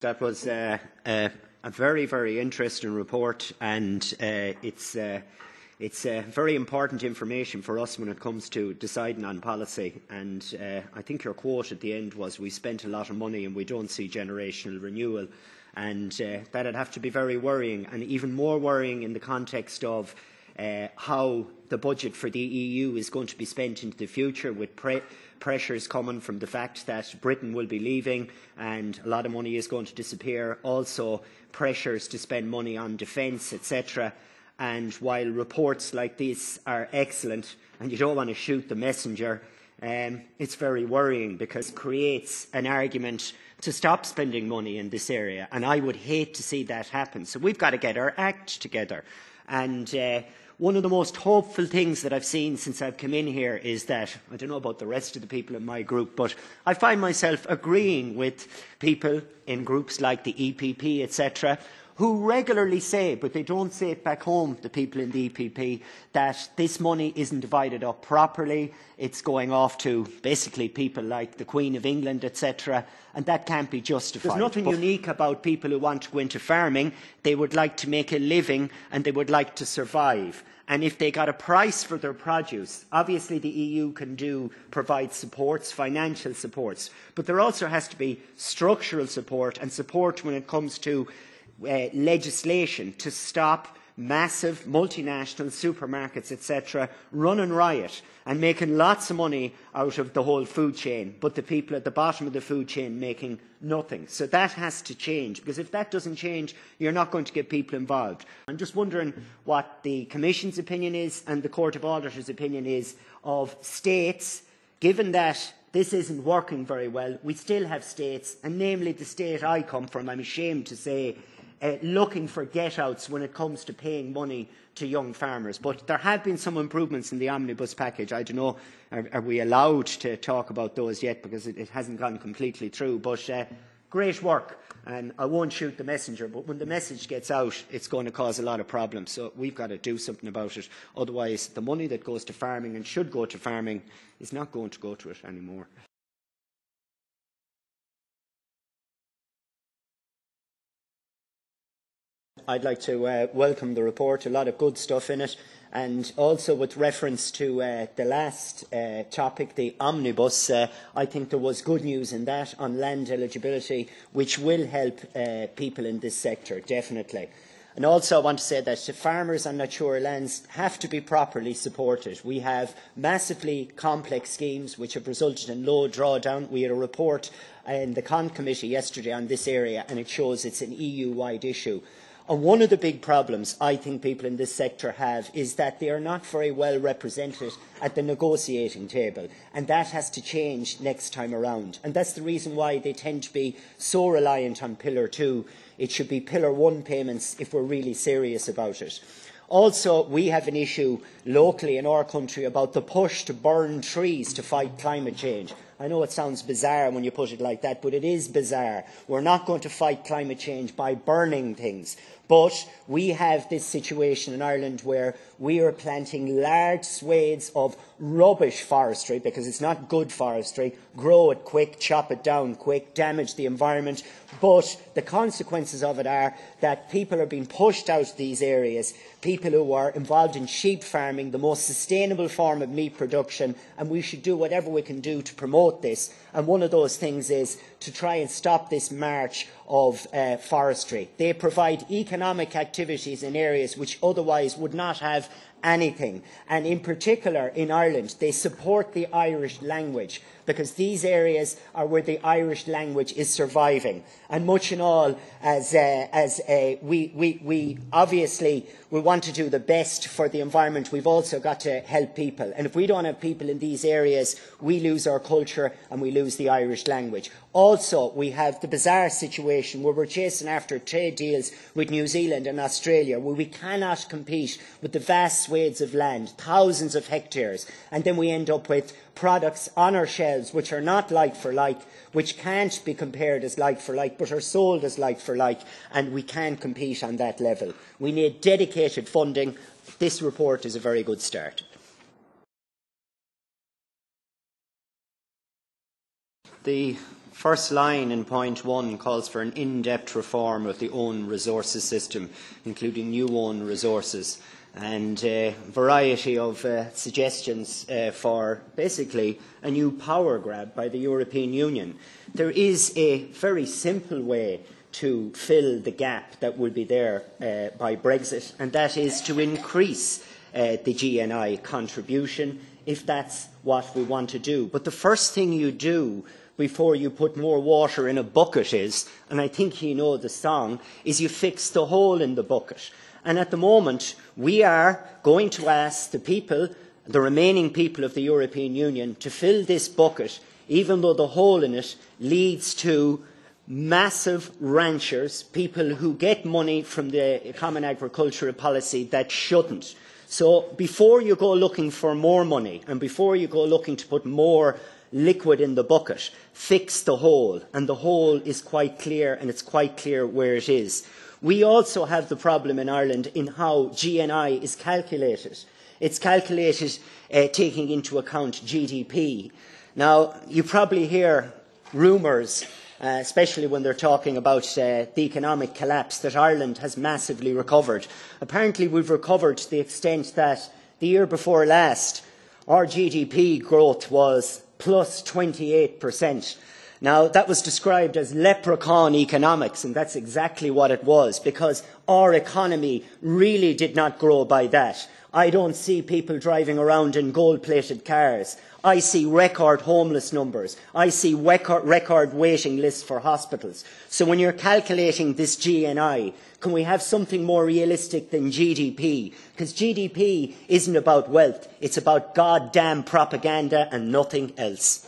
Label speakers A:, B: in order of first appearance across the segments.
A: That was a very, very interesting report, and it's very important information for us when it comes to deciding on policy. And I think your quote at the end was, "We spent a lot of money and we don't see generational renewal." And that'd have to be very worrying, and even more worrying in the context of how the budget for the EU is going to be spent into the future, with pressures coming from the fact that Britain will be leaving and a lot of money is going to disappear. Also pressures to spend money on defence, etc. And while reports like this are excellent and you don't want to shoot the messenger, it's very worrying because it creates an argument to stop spending money in this area, and I would hate to see that happen. So we've got to get our act together. And one of the most hopeful things that I've seen since I've come in here is that, I don't know about the rest of the people in my group, but I find myself agreeing with people in groups like the EPP, etc., who regularly say, but they don't say it back home, the people in the EPP, that this money isn't divided up properly. It's going off to basically people like the Queen of England, etc., and that can't be justified. There's nothing unique about people who want to go into farming. They would like to make a living and they would like to survive. And if they got a price for their produce, obviously the EU can provide supports, financial supports, but there also has to be structural support and support when it comes to legislation to stop massive multinational supermarkets, etc., running riot and making lots of money out of the whole food chain, but the people at the bottom of the food chain making nothing. So that has to change, because if that doesn't change, you're not going to get people involved. I'm just wondering what the Commission's opinion is and the Court of Auditors' opinion is of states, given that this isn't working very well. We still have states, and namely the state I come from, I'm ashamed to say, looking for get-outs when it comes to paying money to young farmers. But there have been some improvements in the omnibus package. I don't know, are we allowed to talk about those yet, because it hasn't gone completely through. But great work, and I won't shoot the messenger, but when the message gets out, it's going to cause a lot of problems. So we've got to do something about it. Otherwise, the money that goes to farming and should go to farming is not going to go to it anymore. I'd like to welcome the report, a lot of good stuff in it, and also with reference to the last topic, the omnibus, I think there was good news in that on land eligibility, which will help people in this sector, definitely. And also I want to say that the farmers on mature lands have to be properly supported. We have massively complex schemes which have resulted in low drawdown. We had a report in the Con Committee yesterday on this area, and it shows it's an EU-wide issue. And one of the big problems I think people in this sector have is that they are not very well represented at the negotiating table, and that has to change next time around. And that's the reason why they tend to be so reliant on Pillar 2. It should be Pillar 1 payments if we're really serious about it. Also, we have an issue locally in our country about the push to burn trees to fight climate change. I know it sounds bizarre when you put it like that, but it is bizarre. We're not going to fight climate change by burning things. But we have this situation in Ireland where we are planting large swathes of rubbish forestry, because it's not good forestry, grow it quick, chop it down quick, damage the environment. But the consequences of it are that people are being pushed out of these areas, people who are involved in sheep farming, the most sustainable form of meat production, and we should do whatever we can do to promote this. And one of those things is to try and stop this march of forestry. They provide economic activities in areas which otherwise would not have anything. And in particular in Ireland, they support the Irish language, because these areas are where the Irish language is surviving. And much in all, we obviously we want to do the best for the environment, we've also got to help people. And if we don't have people in these areas, we lose our culture and we lose the Irish language. Also, we have the bizarre situation where we're chasing after trade deals with New Zealand and Australia, where we cannot compete with the vast swathes of land, thousands of hectares, and then we end up with products on our shelves which are not like for like, which can't be compared as like for like, but are sold as like for like, and we can't compete on that level. We need dedicated funding. This report is a very good start. The first line in point 1 calls for an in-depth reform of the own resources system, including new own resources, and a variety of suggestions for basically a new power grab by the European Union. There is a very simple way to fill the gap that will be there by Brexit, and that is to increase the GNI contribution, if that's what we want to do. But the first thing you do before you put more water in a bucket is, and I think you know the song, is you fix the hole in the bucket. And at the moment, we are going to ask the people, the remaining people of the European Union, to fill this bucket, even though the hole in it leads to massive ranchers, people who get money from the Common Agricultural Policy that shouldn't. So before you go looking for more money and before you go looking to put more liquid in the bucket, fix the hole. And the hole is quite clear, and it's quite clear where it is. We also have the problem in Ireland in how GNI is calculated. It's calculated taking into account GDP. Now, you probably hear rumours, especially when they're talking about the economic collapse, that Ireland has massively recovered. Apparently we've recovered to the extent that the year before last our GDP growth was plus 28%. Now, that was described as leprechaun economics, and that's exactly what it was, because our economy really did not grow by that. I don't see people driving around in gold-plated cars. I see record homeless numbers. I see record waiting lists for hospitals. So when you're calculating this GNI, can we have something more realistic than GDP? Because GDP isn't about wealth. It's about goddamn propaganda and nothing else.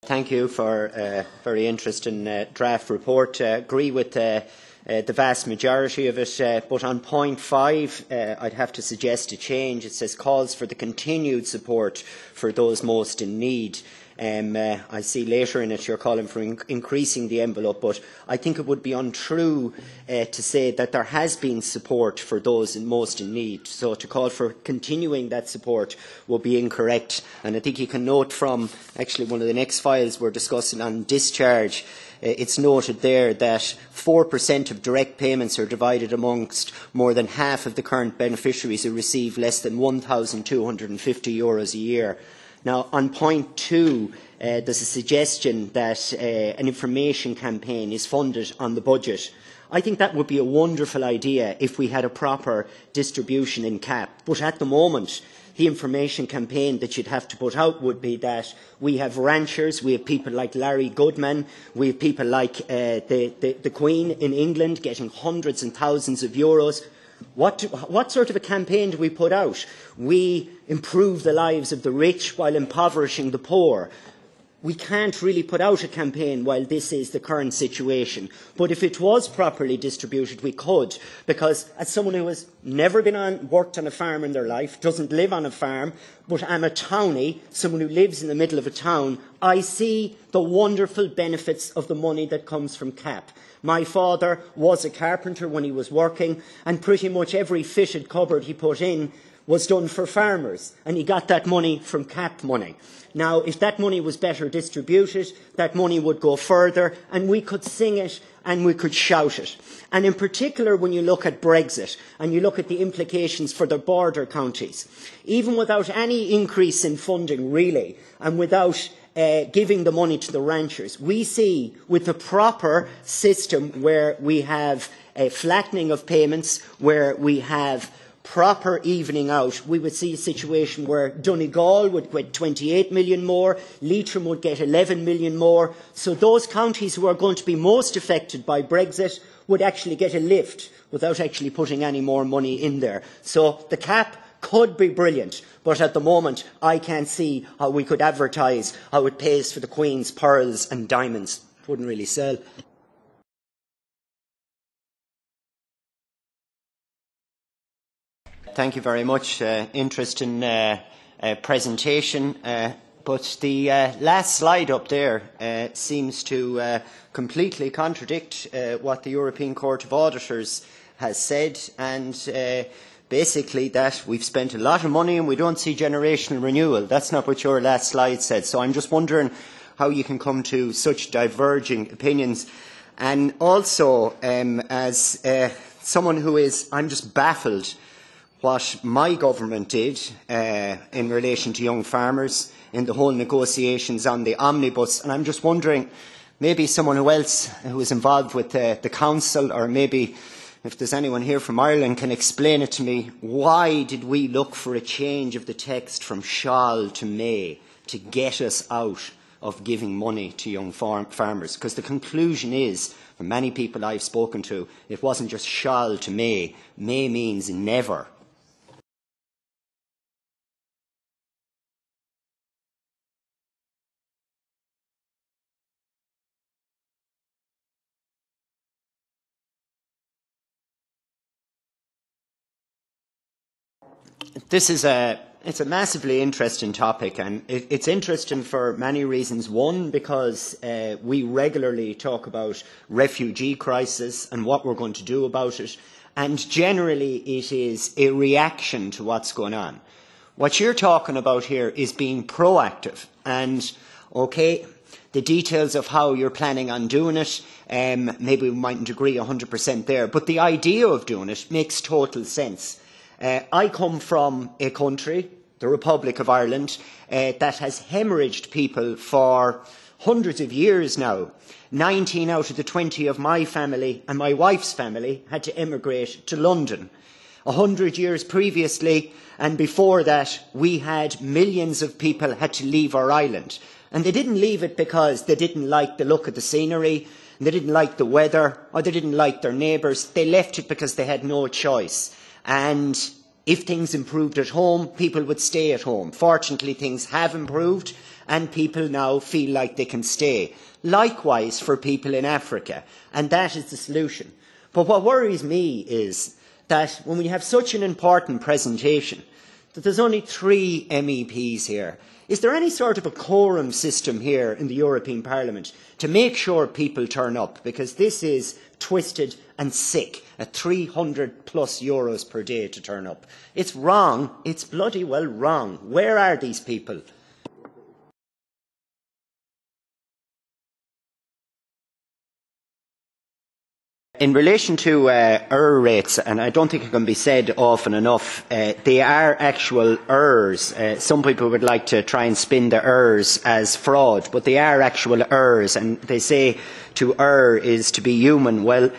A: Thank you for a very interesting draft report. I agree with the vast majority of it, but on point 5 I'd have to suggest a change. It says calls for the continued support for those most in need. I see later in it you're calling for increasing the envelope, but I think it would be untrue to say that there has been support for those most in need. So to call for continuing that support would be incorrect. And I think you can note from actually one of the next files we're discussing on discharge, it's noted there that 4% of direct payments are divided amongst more than half of the current beneficiaries who receive less than €1,250 a year. Now, on point 2, there's a suggestion that an information campaign is funded on the budget. I think that would be a wonderful idea if we had a proper distribution in CAP. But at the moment, the information campaign that you'd have to put out would be that we have ranchers, we have people like Larry Goodman, we have people like the Queen in England getting hundreds and thousands of euros. What sort of a campaign do we put out? We improve the lives of the rich while impoverishing the poor. We can't really put out a campaign while this is the current situation. But if it was properly distributed, we could. Because as someone who has never worked on a farm in their life, doesn't live on a farm, but I'm a townie, someone who lives in the middle of a town, I see the wonderful benefits of the money that comes from CAP. My father was a carpenter when he was working, and pretty much every fitted cupboard he put in was done for farmers, and he got that money from CAP money. Now, if that money was better distributed, that money would go further, and we could sing it and we could shout it. And in particular, when you look at Brexit and you look at the implications for the border counties, even without any increase in funding really, and without giving the money to the ranchers, we see with the proper system where we have a flattening of payments, where we have proper evening out, we would see a situation where Donegal would get 28 million more, Leitrim would get 11 million more. So those counties who are going to be most affected by Brexit would actually get a lift without actually putting any more money in there. So the CAP could be brilliant, but at the moment I can't see how we could advertise how it pays for the Queen's pearls and diamonds. It wouldn't really sell. Thank you very much. Interesting presentation. But the last slide up there seems to completely contradict what the European Court of Auditors has said, and basically that we've spent a lot of money and we don't see generational renewal. That's not what your last slide said. So I'm just wondering how you can come to such diverging opinions. And also, as someone who is, I'm just baffled what my government did in relation to young farmers in the whole negotiations on the omnibus. And I'm just wondering, maybe someone who is involved with the council, or maybe if there's anyone here from Ireland, can explain it to me. Why did we look for a change of the text from shall to may to get us out of giving money to young farmers? Because the conclusion is, from many people I've spoken to, it wasn't just shall to may. May means never. This is it's a massively interesting topic, and it's interesting for many reasons. One, because we regularly talk about refugee crisis and what we're going to do about it, and generally it is a reaction to what's going on. What you're talking about here is being proactive, and okay, the details of how you're planning on doing it, maybe we mightn't agree 100% there, but the idea of doing it makes total sense. I come from a country, the Republic of Ireland, that has hemorrhaged people for hundreds of years now. 19 out of the 20 of my family and my wife's family had to emigrate to London. 100 years previously and before that, we had millions of people had to leave our island. And they didn't leave it because they didn't like the look of the scenery, they didn't like the weather, or they didn't like their neighbours. They left it because they had no choice. And if things improved at home, people would stay at home. Fortunately, things have improved and people now feel like they can stay. Likewise for people in Africa, and that is the solution. But what worries me is that when we have such an important presentation, that there's only 3 MEPs here. Is there any sort of a quorum system here in the European Parliament to make sure people turn up? Because this is twisted and sick, at 300 plus euros per day to turn up. It's wrong. It's bloody well wrong. Where are these people? In relation to error rates, and I don't think it can be said often enough, they are actual errors. Some people would like to try and spin the errors as fraud, but they are actual errors, and they say to err is to be human. Well,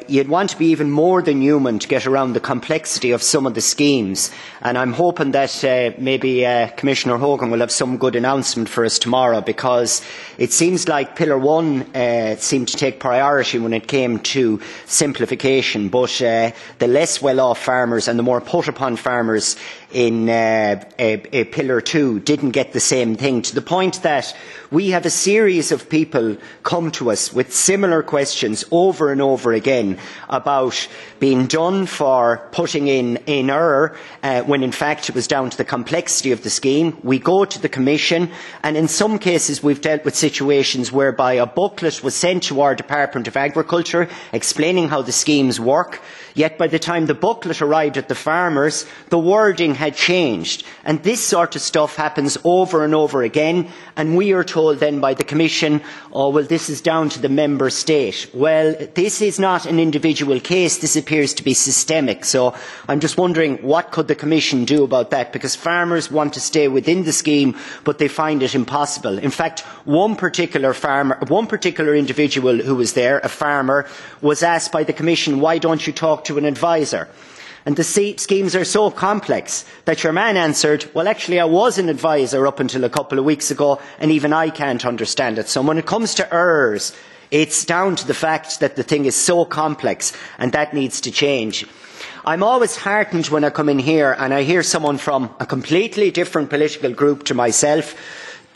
A: you'd want to be even more than human to get around the complexity of some of the schemes, and I'm hoping that maybe Commissioner Hogan will have some good announcement for us tomorrow, because it seems like Pillar 1 seemed to take priority when it came to simplification, but the less well-off farmers and the more put-upon farmers in Pillar 2 didn't get the same thing, to the point that we have a series of people come to us with similar questions over and over again about being done for putting in error when in fact it was down to the complexity of the scheme. We go to the Commission, and in some cases we've dealt with situations whereby a booklet was sent to our Department of Agriculture explaining how the schemes work, yet by the time the booklet arrived at the farmers, the wording had changed. And this sort of stuff happens over and over again, and we are told then by the Commission, oh well, this is down to the member state. Well, this is not an individual case, this appears to be systemic. So I'm just wondering, what could the Commission do about that? Because farmers want to stay within the scheme, but they find it impossible. In fact, one particular individual who was there, a farmer, was asked by the Commission, why don't you talk to an advisor? And the schemes are so complex that your man answered, well, actually, I was an advisor up until a couple of weeks ago, and even I can't understand it. So when it comes to errors, it's down to the fact that the thing is so complex, and that needs to change. I'm always heartened when I come in here and I hear someone from a completely different political group to myself,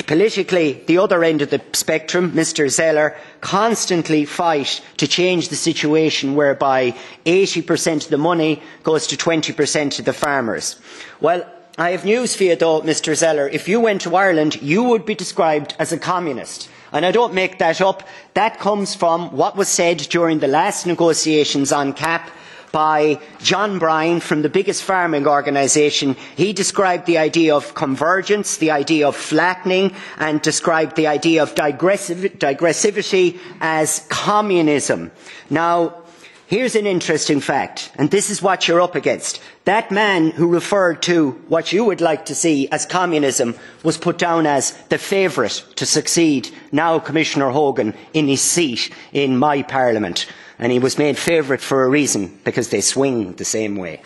A: politically the other end of the spectrum, Mr Zeller, constantly fight to change the situation whereby 80% of the money goes to 20% of the farmers. Well, I have news for you though, Mr Zeller. If you went to Ireland, you would be described as a communist. And I don't make that up. That comes from what was said during the last negotiations on CAP by John Bryan from the biggest farming organisation. He described the idea of convergence, the idea of flattening, and described the idea of digressivity as communism. Now, here's an interesting fact, and this is what you're up against. That man who referred to what you would like to see as communism was put down as the favourite to succeed now Commissioner Hogan in his seat in my Parliament. And he was made favourite for a reason, because they swing the same way.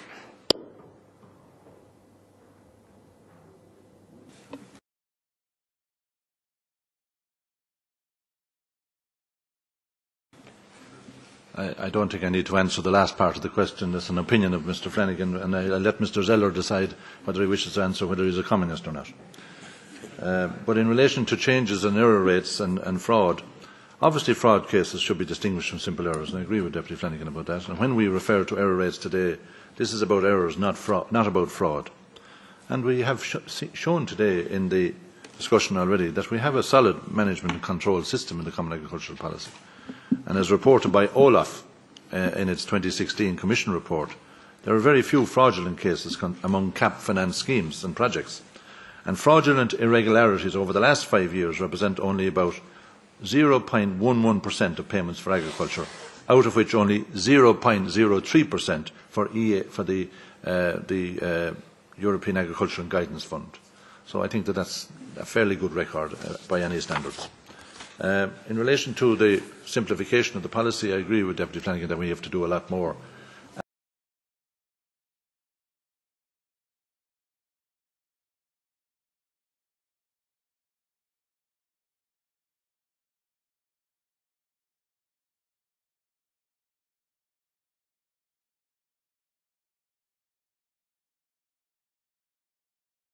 B: I don't think I need to answer the last part of the question. It's an opinion of Mr Flanagan, and I'll let Mr Zeller decide whether he wishes to answer whether he's a communist or not. But in relation to changes in error rates and fraud, obviously fraud cases should be distinguished from simple errors, and I agree with Deputy Flanagan about that. And when we refer to error rates today, this is about errors, not about fraud. And we have shown today in the discussion already that we have a solid management and control system in the Common Agricultural Policy. And as reported by Olaf in its 2016 Commission report, there are very few fraudulent cases among CAP finance schemes and projects. And fraudulent irregularities over the last 5 years represent only about 0.11% of payments for agriculture, out of which only 0.03% for the European Agricultural Guidance Fund. So I think that that's a fairly good record by any standards. In relation to the simplification of the policy, I agree with Deputy Flanagan that we have to do a lot more